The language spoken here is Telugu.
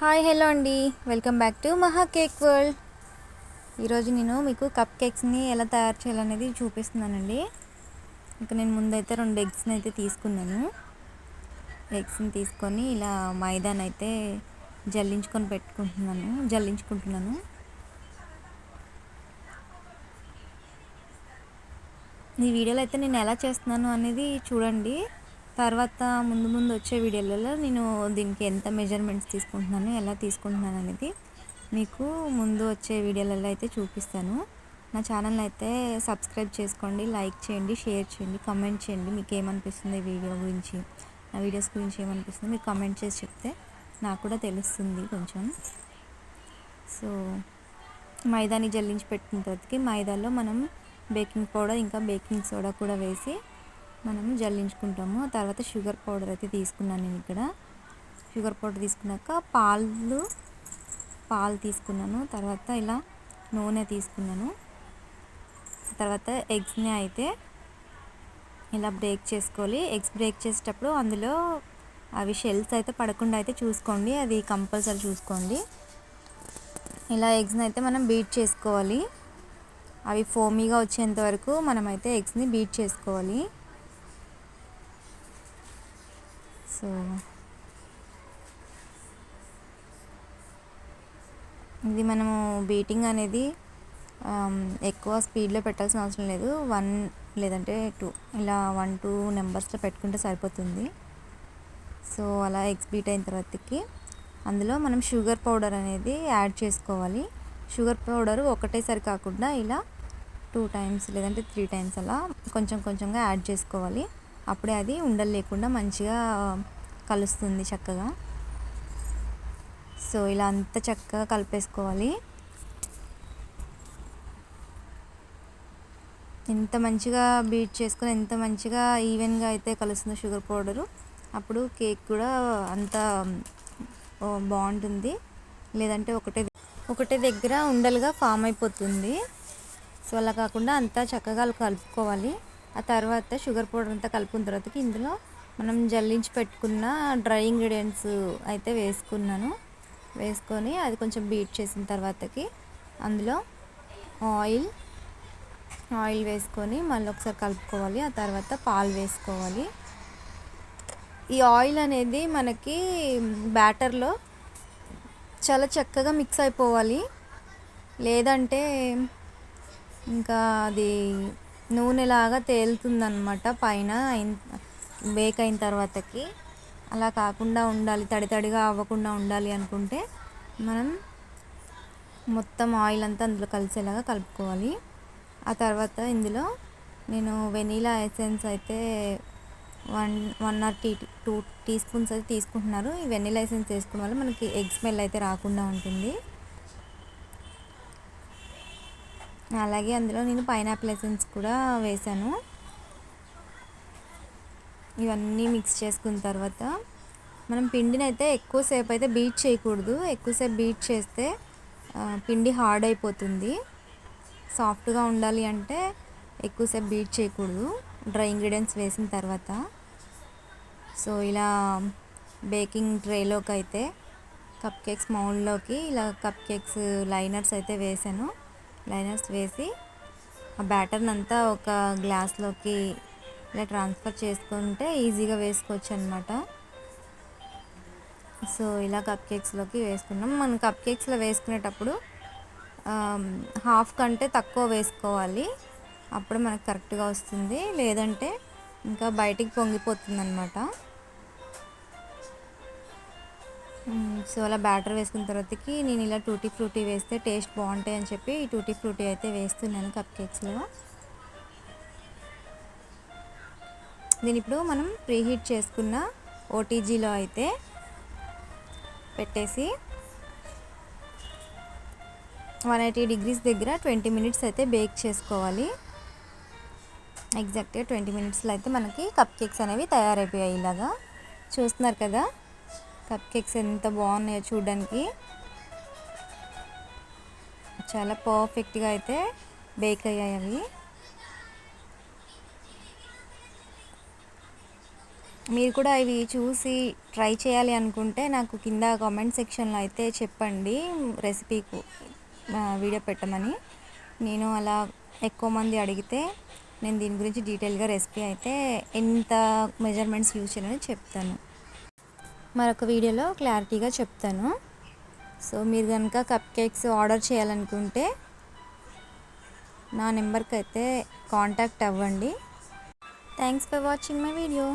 హాయ్ హలో అండి, వెల్కమ్ బ్యాక్ టు మహా కేక్ వరల్డ్. ఈరోజు నేను మీకు కప్ కేక్స్ని ఎలా తయారు చేయాలనేది చూపిస్తున్నానండి. ఇక నేను ముందైతే 2 ఎగ్స్ని అయితే తీసుకున్నాను. ఎగ్స్ని తీసుకొని ఇలా మైదాని అయితే జల్లించుకుంటున్నాను. ఈ వీడియోలో అయితే నేను ఎలా చేస్తున్నాను అనేది చూడండి. తర్వాత ముందు వచ్చే వీడియోలలో నేను దీనికి ఎంత మెజర్మెంట్స్ తీసుకుంటున్నాను, ఎలా తీసుకుంటున్నాను అనేది మీకు ముందు వచ్చే వీడియోలలో అయితే చూపిస్తాను. నా ఛానల్ని అయితే సబ్స్క్రైబ్ చేసుకోండి, లైక్ చేయండి, షేర్ చేయండి, కమెంట్ చేయండి. మీకు ఏమనిపిస్తుంది వీడియో గురించి, నా వీడియోస్ గురించి ఏమనిపిస్తుంది మీరు కమెంట్ చేసి చెప్తే నాకు కూడా తెలుస్తుంది కొంచెం. సో మైదాని జల్లించి పెట్టిన తర్వాతకి మైదాలో మనం బేకింగ్ పౌడర్ ఇంకా బేకింగ్ సోడా కూడా వేసి మనము జల్లించుకుంటాము. తర్వాత షుగర్ పౌడర్ అయితే తీసుకున్నాను నేను ఇక్కడ. షుగర్ పౌడర్ తీసుకున్నాక పాలు తీసుకున్నాను. తర్వాత ఇలా నూనె తీసుకున్నాను. తర్వాత ఎగ్స్ని అయితే ఇలా బ్రేక్ చేసుకోవాలి. ఎగ్స్ బ్రేక్ చేసేటప్పుడు అందులో అవి షెల్స్ అయితే పడకుండా అయితే చూసుకోండి, అది కంపల్సరీ చూసుకోండి. ఇలా ఎగ్స్ని అయితే మనం బీట్ చేసుకోవాలి. అవి ఫోమీగా వచ్చేంత వరకు మనమైతే ఎగ్స్ని బీట్ చేసుకోవాలి. సో ఇది మనము బీటింగ్ అనేది ఎక్కువ స్పీడ్లో పెట్టాల్సిన అవసరం లేదు. 1 లేదంటే 2 ఇలా 1-2 నెంబర్స్లో పెట్టుకుంటే సరిపోతుంది. సో అలా ఎగ్స్ బీట్ అయిన తర్వాతకి అందులో మనం షుగర్ పౌడర్ అనేది యాడ్ చేసుకోవాలి. షుగర్ పౌడర్ ఒకటేసారి కాకుండా ఇలా 2 టైమ్స్ లేదంటే 3 టైమ్స్ అలా కొంచెంగా యాడ్ చేసుకోవాలి. అప్పుడే అది ఉండలు లేకుండా మంచిగా కలుస్తుంది చక్కగా. సో ఇలా అంతా చక్కగా కలిపేసుకోవాలి. ఎంత మంచిగా బీట్ చేసుకొని ఎంత మంచిగా ఈవెన్గా అయితే కలుస్తుందో షుగర్ పౌడరు, అప్పుడు కేక్ కూడా అంత బాగుంటుంది. లేదంటే ఒకటే దగ్గర ఉండలుగా ఫామ్ అయిపోతుంది. సో అలా కాకుండా అంతా చక్కగా కలుపుకోవాలి. ఆ తర్వాత షుగర్ పౌడర్ అంతా కలుపుకున్న తర్వాతకి ఇందులో మనం జల్లించి పెట్టుకున్న డ్రై ఇంగ్రీడియంట్స్ అయితే వేసుకొని అది కొంచెం బీట్ చేసిన తర్వాతకి అందులో ఆయిల్ వేసుకొని మళ్ళీ ఒకసారి కలుపుకోవాలి. ఆ తర్వాత పాలు వేసుకోవాలి. ఈ ఆయిల్ అనేది మనకి బ్యాటర్లో చాలా చక్కగా మిక్స్ అయిపోవాలి. లేదంటే ఇంకా అది నూనెలాగా తేలుతుందన్నమాట పైన బేక్ అయిన తర్వాతకి. అలా కాకుండా ఉండాలి, తడిగా అవ్వకుండా ఉండాలి అనుకుంటే మనం మొత్తం ఆయిల్ అంతా అందులో కలిసేలాగా కలుపుకోవాలి. ఆ తర్వాత ఇందులో నేను వెనీలా ఎసెన్స్ అయితే 1 or 2 టీ స్పూన్స్ అయితే తీసుకుంటున్నారు. ఈ వెనీలా ఎసెన్స్ వేసుకోవడం వల్ల మనకి ఎగ్ స్మెల్ అయితే రాకుండా ఉంటుంది. అలాగే అందులో నేను పైనాపిల్ ఎసెన్స్ కూడా వేసాను. ఇవన్నీ మిక్స్ చేసుకున్న తర్వాత మనం పిండిని అయితే ఎక్కువసేపు అయితే బీట్ చేయకూడదు. ఎక్కువసేపు బీట్ చేస్తే పిండి హార్డ్ అయిపోతుంది. సాఫ్ట్గా ఉండాలి అంటే ఎక్కువసేపు బీట్ చేయకూడదు డ్రై ఇంగ్రీడియంట్స్ వేసిన తర్వాత. సో ఇలా బేకింగ్ ట్రేలోకి అయితే కప్ కేక్స్ మౌల్డ్లోకి ఇలా కప్ కేక్స్ లైనర్స్ అయితే వేసాను. లైనర్స్ వేసి ఆ బ్యాటర్ని అంతా ఒక గ్లాస్లోకి ఇలా ట్రాన్స్ఫర్ చేసుకుంటే ఈజీగా వేసుకోవచ్చు అనమాట. సో ఇలా కప్ కేక్స్లోకి వేసుకున్నాం. మనం కప్ కేక్స్లో వేసుకునేటప్పుడు హాఫ్ కంటే తక్కువ వేసుకోవాలి, అప్పుడు మనకు కరెక్ట్గా వస్తుంది. లేదంటే ఇంకా బయటికి పొంగిపోతుంది అనమాట. సో అలా బ్యాటర్ వేసుకున్న తర్వాతకి నేను ఇలా టూటీ ఫ్రూటీ వేస్తే టేస్ట్ బాగుంటాయి అని చెప్పి ఈ టూటీ ఫ్రూటీ అయితే వేస్తున్నాను కప్ కేక్స్లో. దీని ఇప్పుడు మనం ప్రీహీట్ చేసుకున్న ఓటీజీలో అయితే పెట్టేసి 180 degrees దగ్గర 20 minutes అయితే బేక్ చేసుకోవాలి. ఎగ్జాక్ట్గా 20 minutesలో అయితే మనకి కప్ కేక్స్ అనేవి తయారైపోయాయి. ఇలాగా చూస్తున్నారు కదా కప్ కేక్స్ ఎంత బాగున్నాయో చూడడానికి. చాలా పర్ఫెక్ట్గా అయితే బేక్ అయ్యాయి అవి. మీరు కూడా ఇవి చూసి ట్రై చేయాలి అనుకుంటే నాకు కింద కామెంట్ సెక్షన్లో అయితే చెప్పండి రెసిపీకు వీడియో పెట్టమని. నేను అలా ఎక్కువ మంది అడిగితే నేను దీని గురించి డీటెయిల్గా రెసిపీ అయితే ఎంత మెజర్మెంట్స్ యూజ్ చేయాలని చెప్తాను, మరొక వీడియోలో క్లారిటీగా చెప్తాను. సో మీరు కనుక కప్ కేక్స్ ఆర్డర్ చేయాలనుకుంటే నా నెంబర్కి అయితే కాంటాక్ట్ అవ్వండి. Thanks for watching my video.